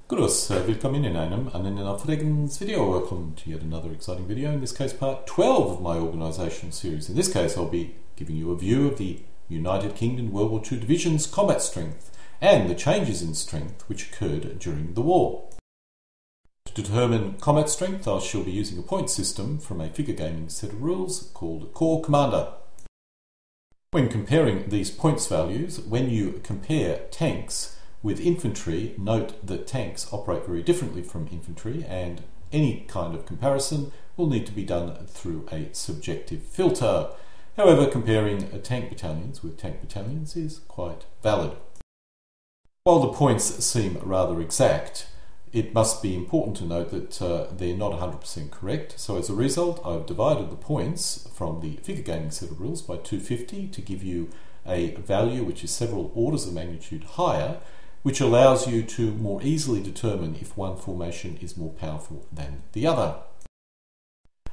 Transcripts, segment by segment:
Grüß, willkommen in einem Annenaufregens video. Welcome to yet another exciting video, in this case part 12 of my organisation series. In this case I'll be giving you a view of the United Kingdom World War II Division's combat strength and the changes in strength which occurred during the war. To determine combat strength I shall be using a point system from a figure gaming set of rules called Corps Commander. When comparing these points values, when you compare tanks with infantry, note that tanks operate very differently from infantry, and any kind of comparison will need to be done through a subjective filter. However, comparing tank battalions with tank battalions is quite valid. While the points seem rather exact, it must be important to note that they're not 100% correct. So as a result, I've divided the points from the figure gaming set of rules by 250 to give you a value which is several orders of magnitude higher, which allows you to more easily determine if one formation is more powerful than the other.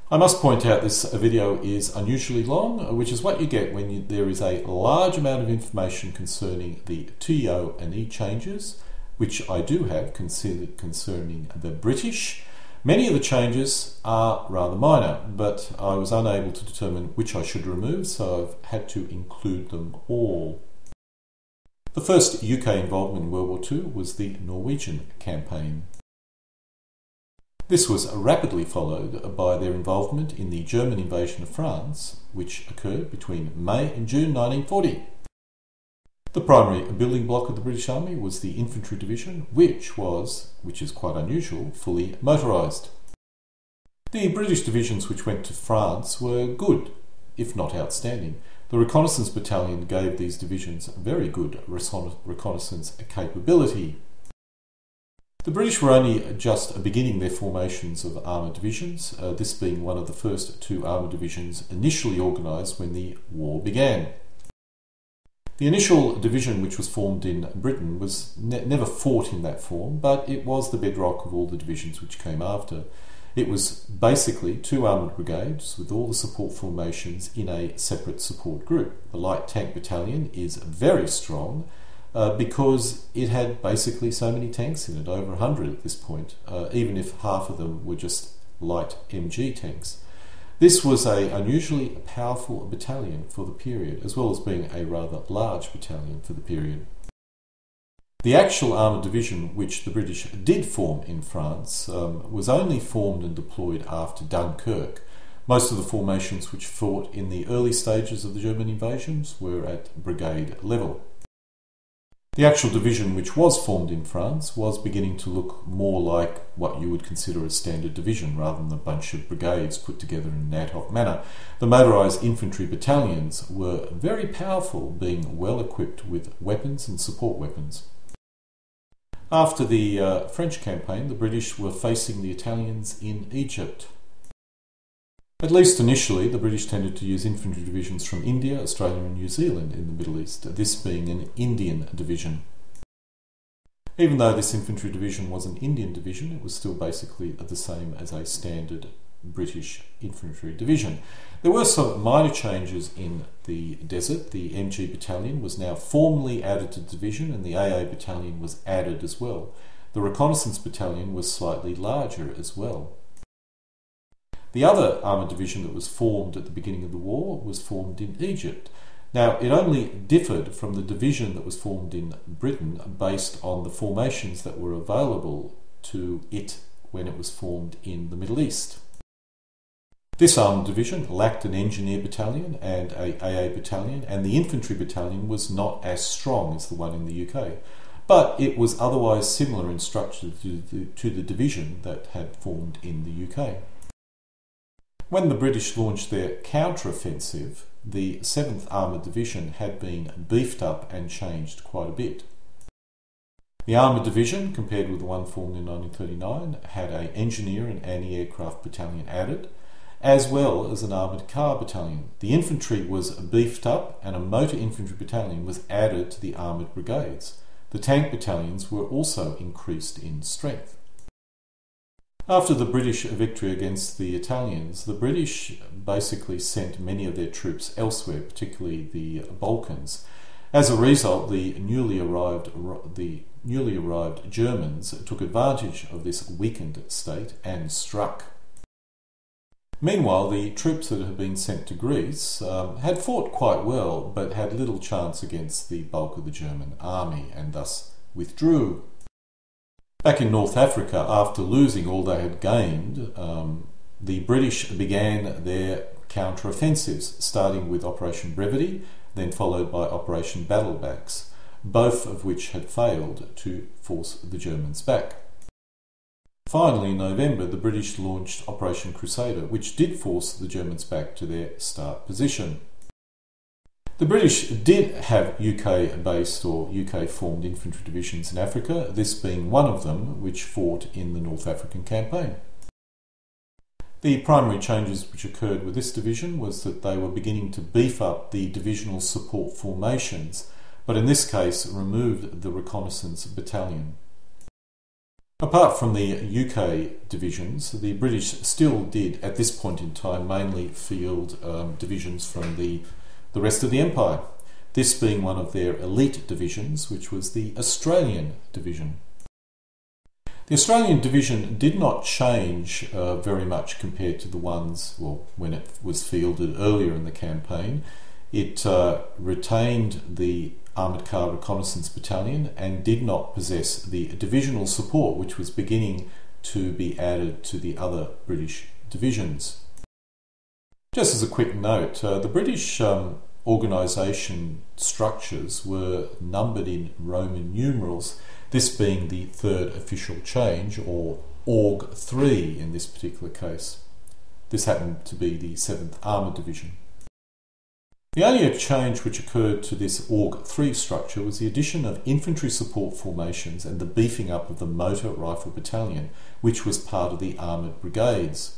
I must point out this video is unusually long, which is what you get when there is a large amount of information concerning the TIEL and E changes, which I do have concerning the British. Many of the changes are rather minor, but I was unable to determine which I should remove, so I've had to include them all. The first UK involvement in World War II was the Norwegian campaign. This was rapidly followed by their involvement in the German invasion of France, which occurred between May and June 1940. The primary building block of the British Army was the infantry division, which is quite unusual, fully motorised. The British divisions which went to France were good, if not outstanding. The reconnaissance battalion gave these divisions very good reconnaissance capability. The British were only just beginning their formations of armoured divisions, this being one of the first two armoured divisions initially organised when the war began. The initial division which was formed in Britain was never fought in that form, but it was the bedrock of all the divisions which came after. It was basically two armoured brigades with all the support formations in a separate support group. The light tank battalion is very strong because it had basically so many tanks in it, over 100 at this point, even if half of them were just light MG tanks. This was an unusually powerful battalion for the period, as well as being a rather large battalion for the period. The actual armoured division which the British did form in France was only formed and deployed after Dunkirk. Most of the formations which fought in the early stages of the German invasions were at brigade level. The actual division which was formed in France was beginning to look more like what you would consider a standard division rather than a bunch of brigades put together in an ad hoc manner. The motorised infantry battalions were very powerful, being well equipped with weapons and support weapons. After the French campaign, the British were facing the Italians in Egypt. At least initially, the British tended to use infantry divisions from India, Australia and New Zealand in the Middle East, this being an Indian division. Even though this infantry division was an Indian division, it was still basically the same as a standard British infantry division. There were some minor changes in the desert. The MG battalion was now formally added to the division, and the AA battalion was added as well. The reconnaissance battalion was slightly larger as well. The other armoured division that was formed at the beginning of the war was formed in Egypt. Now, it only differed from the division that was formed in Britain based on the formations that were available to it when it was formed in the Middle East. This armoured division lacked an engineer battalion and a AA battalion, and the infantry battalion was not as strong as the one in the UK, but it was otherwise similar in structure to the division that had formed in the UK. When the British launched their counter-offensive, the 7th Armoured Division had been beefed up and changed quite a bit. The Armoured Division, compared with the one formed in 1939, had an engineer and anti-aircraft battalion added, as well as an armoured car battalion. The infantry was beefed up and a motor infantry battalion was added to the armoured brigades. The tank battalions were also increased in strength. After the British victory against the Italians, the British basically sent many of their troops elsewhere, particularly the Balkans. As a result, the newly arrived Germans took advantage of this weakened state and struck. Meanwhile, the troops that had been sent to Greece had fought quite well, but had little chance against the bulk of the German army, and thus withdrew. Back in North Africa, after losing all they had gained, the British began their counter-offensives, starting with Operation Brevity, then followed by Operation Battlebacks, both of which had failed to force the Germans back. Finally, in November, the British launched Operation Crusader, which did force the Germans back to their start position. The British did have UK-based or UK-formed infantry divisions in Africa, this being one of them which fought in the North African campaign. The primary changes which occurred with this division was that they were beginning to beef up the divisional support formations, but in this case removed the reconnaissance battalion. Apart from the UK divisions, the British still did, at this point in time, mainly field divisions from the rest of the Empire, this being one of their elite divisions, which was the Australian Division. The Australian Division did not change very much compared to the ones, well, when it was fielded earlier in the campaign. It retained the Armoured Car Reconnaissance Battalion and did not possess the divisional support which was beginning to be added to the other British divisions. Just as a quick note, the British organisation structures were numbered in Roman numerals, this being the third official change, or Org 3 in this particular case. This happened to be the 7th Armoured Division. The only change which occurred to this Org 3 structure was the addition of infantry support formations and the beefing up of the Motor Rifle Battalion, which was part of the armoured brigades.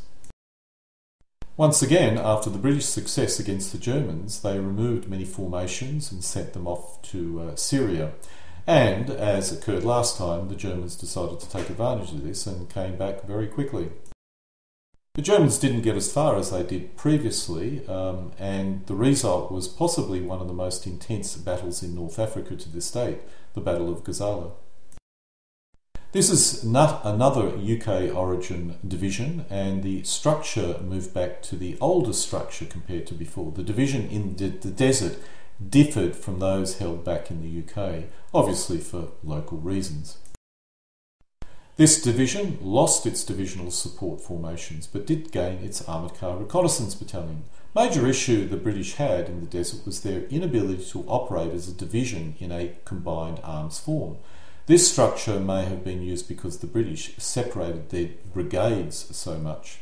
Once again, after the British success against the Germans, they removed many formations and sent them off to Syria. And, as occurred last time, the Germans decided to take advantage of this and came back very quickly. The Germans didn't get as far as they did previously, and the result was possibly one of the most intense battles in North Africa to this date, the Battle of Gazala. This is not another UK origin division, and the structure moved back to the older structure compared to before. The division in the desert differed from those held back in the UK, obviously for local reasons. This division lost its divisional support formations but did gain its Armoured Car Reconnaissance Battalion. Major issue the British had in the desert was their inability to operate as a division in a combined arms form. This structure may have been used because the British separated their brigades so much.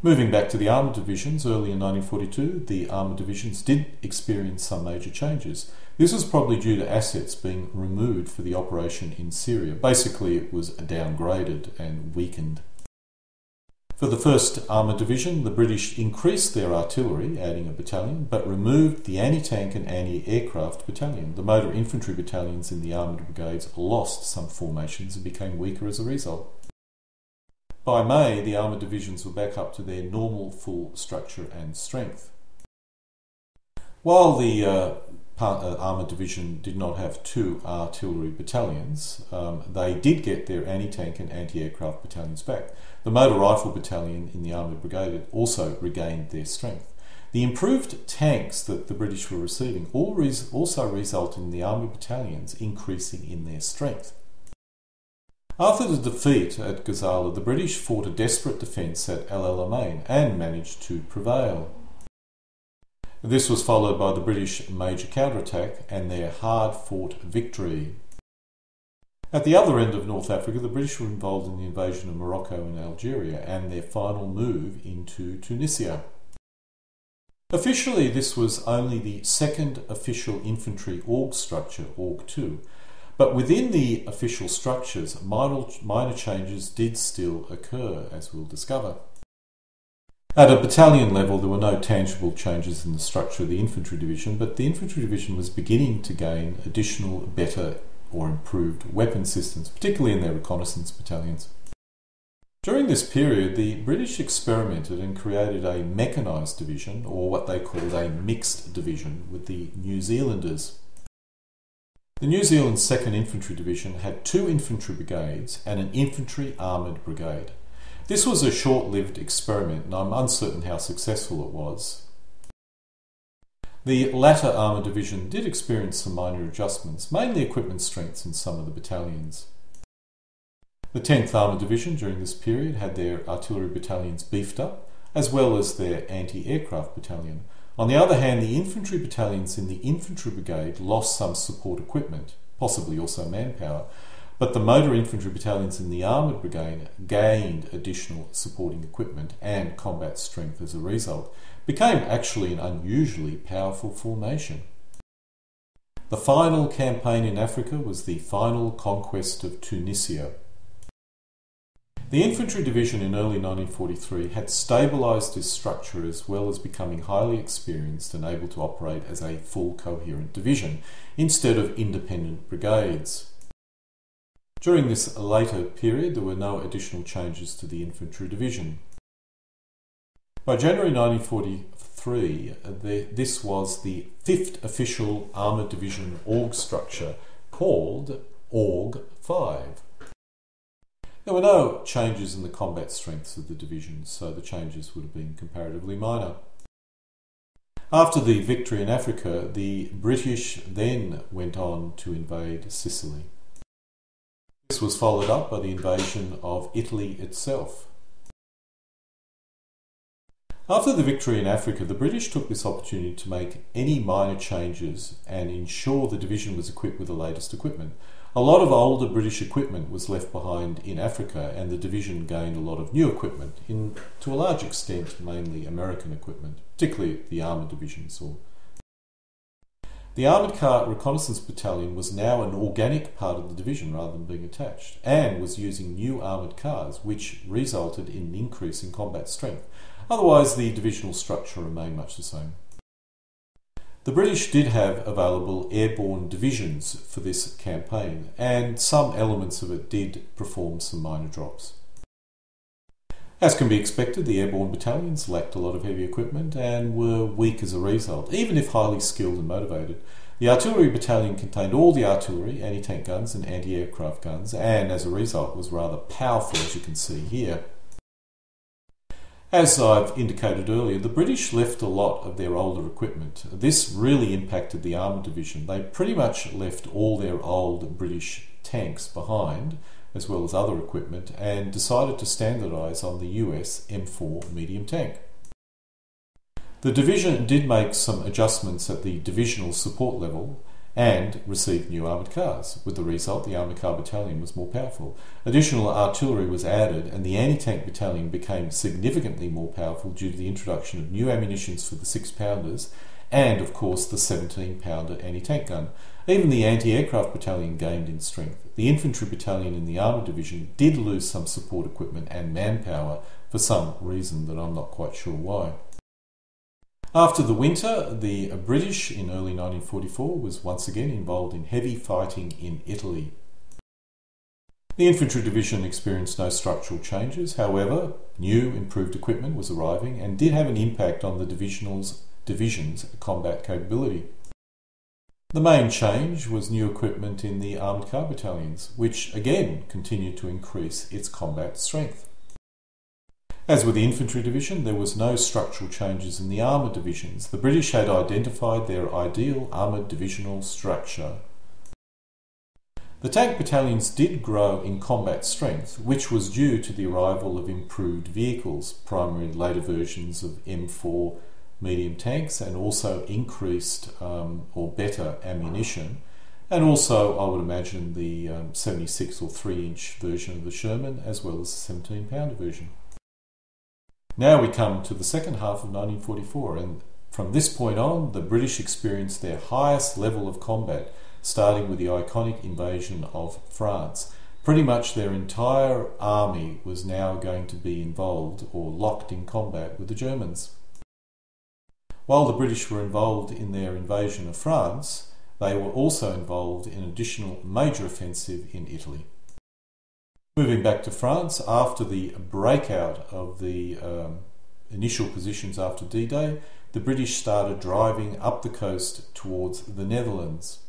Moving back to the armoured divisions, early in 1942, the armoured divisions did experience some major changes. This was probably due to assets being removed for the operation in Syria. Basically, it was downgraded and weakened. For the 1st Armoured Division, the British increased their artillery, adding a battalion, but removed the anti-tank and anti-aircraft battalion. The motor infantry battalions in the armoured brigades lost some formations and became weaker as a result. By May, the armoured divisions were back up to their normal full structure and strength. While the armoured division did not have 2 artillery battalions, they did get their anti-tank and anti-aircraft battalions back. The motor rifle battalion in the armoured brigade also regained their strength. The improved tanks that the British were receiving also resulted in the armoured battalions increasing in their strength. After the defeat at Gazala, the British fought a desperate defence at El Alamein and managed to prevail. This was followed by the British major counterattack and their hard-fought victory. At the other end of North Africa, the British were involved in the invasion of Morocco and Algeria and their final move into Tunisia. Officially, this was only the 2nd official infantry org structure, Org 2, but within the official structures, minor changes did still occur, as we'll discover. At a battalion level, there were no tangible changes in the structure of the infantry division, but the infantry division was beginning to gain additional, better or improved weapon systems, particularly in their reconnaissance battalions. During this period, the British experimented and created a mechanised division, or what they called a mixed division, with the New Zealanders. The New Zealand 2nd Infantry Division had 2 infantry brigades and an infantry armoured brigade. This was a short-lived experiment and I'm uncertain how successful it was. The latter armoured division did experience some minor adjustments, mainly equipment strengths in some of the battalions. The 10th Armoured Division during this period had their artillery battalions beefed up, as well as their anti-aircraft battalion. On the other hand, the infantry battalions in the infantry brigade lost some support equipment, possibly also manpower, but the motor infantry battalions in the armoured brigade gained additional supporting equipment and combat strength as a result, became actually an unusually powerful formation. The final campaign in Africa was the final conquest of Tunisia. The infantry division in early 1943 had stabilised its structure as well as becoming highly experienced and able to operate as a full coherent division instead of independent brigades. During this later period there were no additional changes to the infantry division. By January 1943 this was the 5th official armoured division org structure called Org 5. There were no changes in the combat strengths of the division, so the changes would have been comparatively minor. After the victory in Africa, the British then went on to invade Sicily. This was followed up by the invasion of Italy itself. After the victory in Africa, the British took this opportunity to make any minor changes and ensure the division was equipped with the latest equipment. A lot of older British equipment was left behind in Africa and the division gained a lot of new equipment, to a large extent mainly American equipment, particularly the armoured divisions. The Armoured Car Reconnaissance Battalion was now an organic part of the division rather than being attached, and was using new armoured cars, which resulted in an increase in combat strength. Otherwise, the divisional structure remained much the same. The British did have available airborne divisions for this campaign, and some elements of it did perform some minor drops. As can be expected, the airborne battalions lacked a lot of heavy equipment and were weak as a result, even if highly skilled and motivated. The artillery battalion contained all the artillery, anti-tank guns and anti-aircraft guns, and as a result was rather powerful, as you can see here. As I've indicated earlier, the British left a lot of their older equipment. This really impacted the armoured division. They pretty much left all their old British tanks behind, as well as other equipment, and decided to standardise on the US M4 medium tank. The division did make some adjustments at the divisional support level and received new armoured cars. With the result, the armoured car battalion was more powerful. Additional artillery was added and the anti-tank battalion became significantly more powerful due to the introduction of new ammunitions for the 6-pounders and, of course, the 17-pounder anti-tank gun. Even the anti-aircraft battalion gained in strength. The infantry battalion in the armoured division did lose some support equipment and manpower for some reason that I'm not quite sure why. After the winter, the British in early 1944 was once again involved in heavy fighting in Italy. The infantry division experienced no structural changes, however, new improved equipment was arriving and did have an impact on the division's combat capability. The main change was new equipment in the armoured car battalions, which again continued to increase its combat strength. As with the infantry division, there was no structural changes in the armoured divisions. The British had identified their ideal armoured divisional structure. The tank battalions did grow in combat strength, which was due to the arrival of improved vehicles, primarily later versions of M4 medium tanks, and also increased or better ammunition, and also, I would imagine, the 76 or 3-inch version of the Sherman, as well as the 17-pounder version. Now we come to the second half of 1944, and from this point on, the British experienced their highest level of combat, starting with the iconic invasion of France. Pretty much their entire army was now going to be involved or locked in combat with the Germans. While the British were involved in their invasion of France, they were also involved in an additional major offensive in Italy. Moving back to France, after the breakout of the initial positions after D-Day, the British started driving up the coast towards the Netherlands.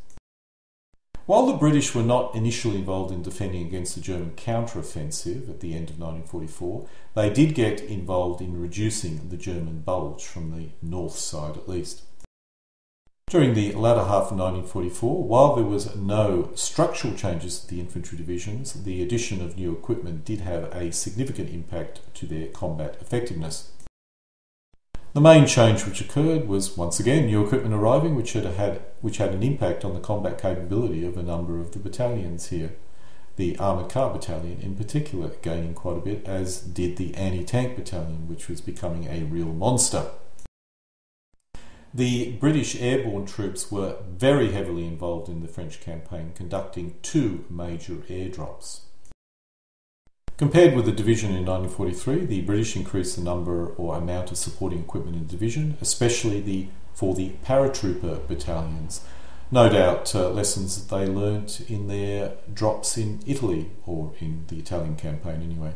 While the British were not initially involved in defending against the German counter-offensive at the end of 1944, they did get involved in reducing the German bulge from the north side at least. During the latter half of 1944, while there was no structural changes to the infantry divisions, the addition of new equipment did have a significant impact to their combat effectiveness. The main change which occurred was, once again, new equipment arriving, which had an impact on the combat capability of a number of the battalions here. The Armoured Car Battalion in particular gaining quite a bit, as did the Anti-Tank Battalion, which was becoming a real monster. The British airborne troops were very heavily involved in the French campaign, conducting 2 major airdrops. Compared with the division in 1943, the British increased the number or amount of supporting equipment in the division, especially for the paratrooper battalions. No doubt lessons that they learnt in their drops in Italy, or in the Italian campaign anyway.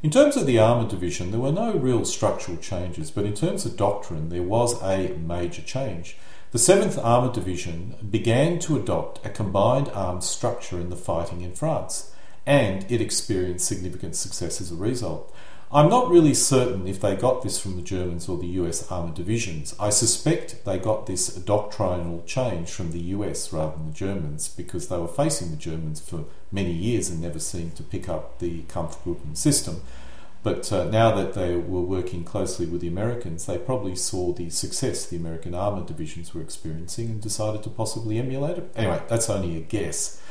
In terms of the armoured division, there were no real structural changes, but in terms of doctrine, there was a major change. The 7th Armoured Division began to adopt a combined arms structure in the fighting in France, and it experienced significant success as a result. I'm not really certain if they got this from the Germans or the US armoured divisions. I suspect they got this doctrinal change from the US rather than the Germans, because they were facing the Germans for many years and never seemed to pick up the Kampfgruppen system. But now that they were working closely with the Americans, they probably saw the success the American armoured divisions were experiencing and decided to possibly emulate it. Anyway, that's only a guess.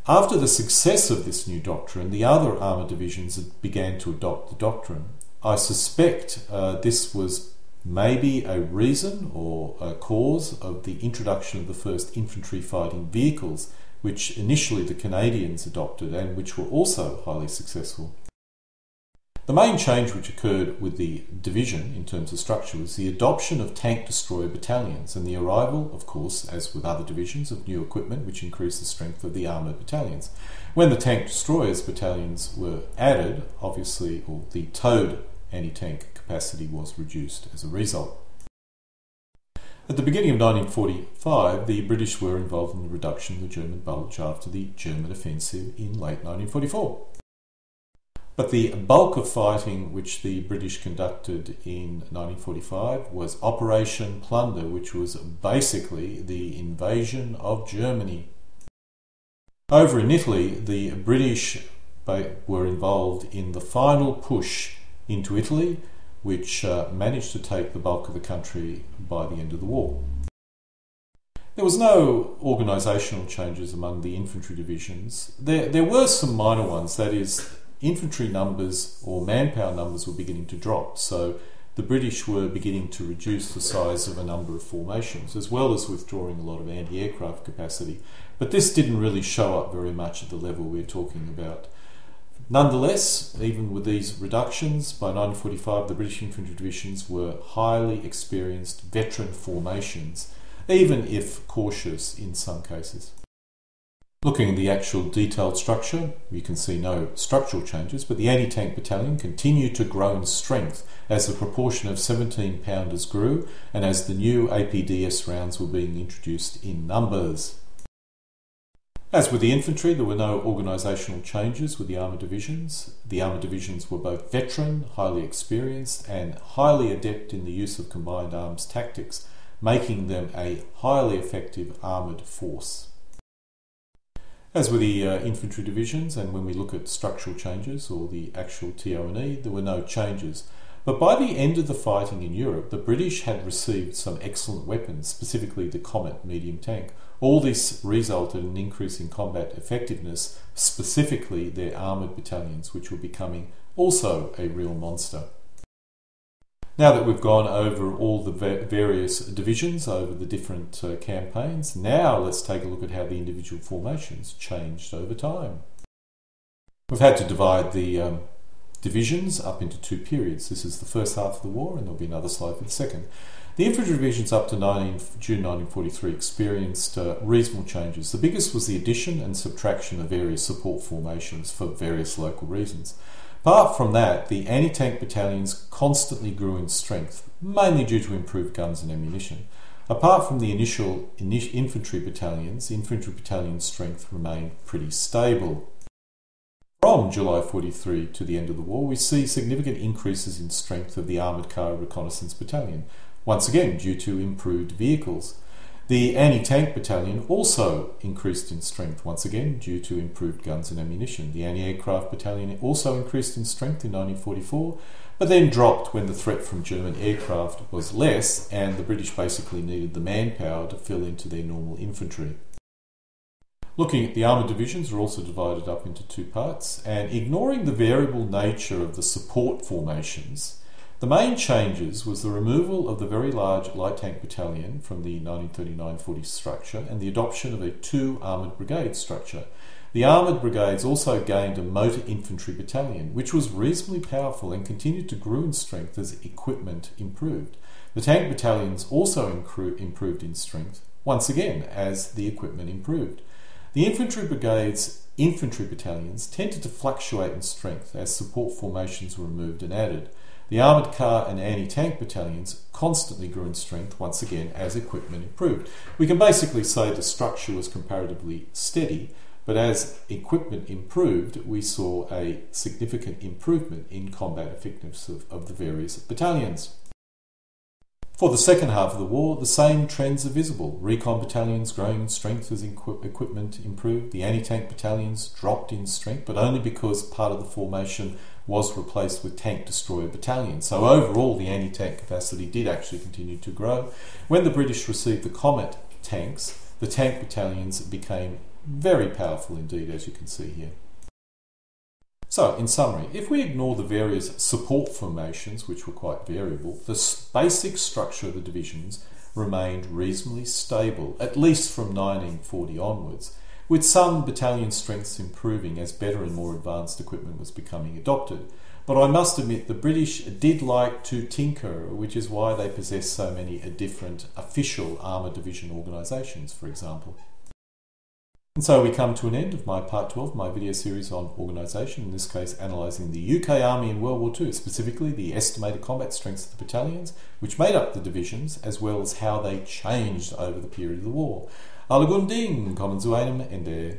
After the success of this new doctrine, the other armoured divisions began to adopt the doctrine. I suspect this was maybe a reason or a cause of the introduction of the first infantry fighting vehicles, which initially the Canadians adopted and which were also highly successful. The main change which occurred with the division in terms of structure was the adoption of tank destroyer battalions and the arrival, of course, as with other divisions, of new equipment which increased the strength of the armoured battalions. When the tank destroyers battalions were added, obviously, or the towed anti-tank capacity was reduced as a result. At the beginning of 1945, the British were involved in the reduction of the German bulge after the German offensive in late 1944. But the bulk of fighting which the British conducted in 1945 was Operation Plunder, which was basically the invasion of Germany. Over in Italy, the British were involved in the final push into Italy, which managed to take the bulk of the country by the end of the war. There was no organisational changes among the infantry divisions. There were some minor ones, that is, infantry numbers or manpower numbers were beginning to drop, so the British were beginning to reduce the size of a number of formations, as well as withdrawing a lot of anti-aircraft capacity. But this didn't really show up very much at the level we're talking about. Nonetheless, even with these reductions, by 1945 the British infantry divisions were highly experienced veteran formations, even if cautious in some cases. Looking at the actual detailed structure, you can see no structural changes, but the anti-tank battalion continued to grow in strength as the proportion of 17-pounders grew and as the new APDS rounds were being introduced in numbers. As with the infantry, there were no organisational changes with the armoured divisions. The armoured divisions were both veteran, highly experienced, and highly adept in the use of combined arms tactics, making them a highly effective armoured force. As with the infantry divisions, and when we look at structural changes or the actual TO&E, there were no changes. But by the end of the fighting in Europe, the British had received some excellent weapons, specifically the Comet medium tank. All this resulted in an increase in combat effectiveness, specifically their armoured battalions, which were becoming also a real monster. Now that we've gone over all the various divisions over the different campaigns, now let's take a look at how the individual formations changed over time. We've had to divide the divisions up into 2 periods. This is the first half of the war, and there'll be another slide for the second. The infantry divisions up to June 1943 experienced reasonable changes. The biggest was the addition and subtraction of various support formations for various local reasons. Apart from that, the anti-tank battalions constantly grew in strength, mainly due to improved guns and ammunition. Apart from the initial infantry battalions, infantry battalion strength remained pretty stable. From July 43 to the end of the war, we see significant increases in strength of the Armoured Car Reconnaissance Battalion, once again due to improved vehicles. The Anti-Tank Battalion also increased in strength, once again due to improved guns and ammunition. The Anti-Aircraft Battalion also increased in strength in 1944, but then dropped when the threat from German aircraft was less and the British basically needed the manpower to fill into their normal infantry. Looking at the armoured divisions are also divided up into two parts, and ignoring the variable nature of the support formations, the main changes was the removal of the very large light tank battalion from the 1939-40 structure and the adoption of a two armoured brigade structure. The armoured brigades also gained a motor infantry battalion, which was reasonably powerful and continued to grow in strength as equipment improved. The tank battalions also improved in strength, once again as the equipment improved. The infantry brigades' infantry battalions tended to fluctuate in strength as support formations were removed and added. The armoured car and anti-tank battalions constantly grew in strength, once again, as equipment improved. We can basically say the structure was comparatively steady, but as equipment improved, we saw a significant improvement in combat effectiveness of the various battalions. For the second half of the war, the same trends are visible. Recon battalions growing in strength as equipment improved. The anti-tank battalions dropped in strength, but only because part of the formation was replaced with tank destroyer battalions. So overall, the anti-tank capacity did actually continue to grow. When the British received the Comet tanks, the tank battalions became very powerful indeed, as you can see here. So, in summary, if we ignore the various support formations, which were quite variable, the basic structure of the divisions remained reasonably stable, at least from 1940 onwards, with some battalion strengths improving as better and more advanced equipment was becoming adopted. But I must admit the British did like to tinker, which is why they possess so many different official armour division organisations, for example. And so we come to an end of my part 12, my video series on organisation, in this case analysing the UK Army in World War II, specifically the estimated combat strengths of the battalions, which made up the divisions, as well as how they changed over the period of the war. Alle Gunding, kommen zu einem Ende.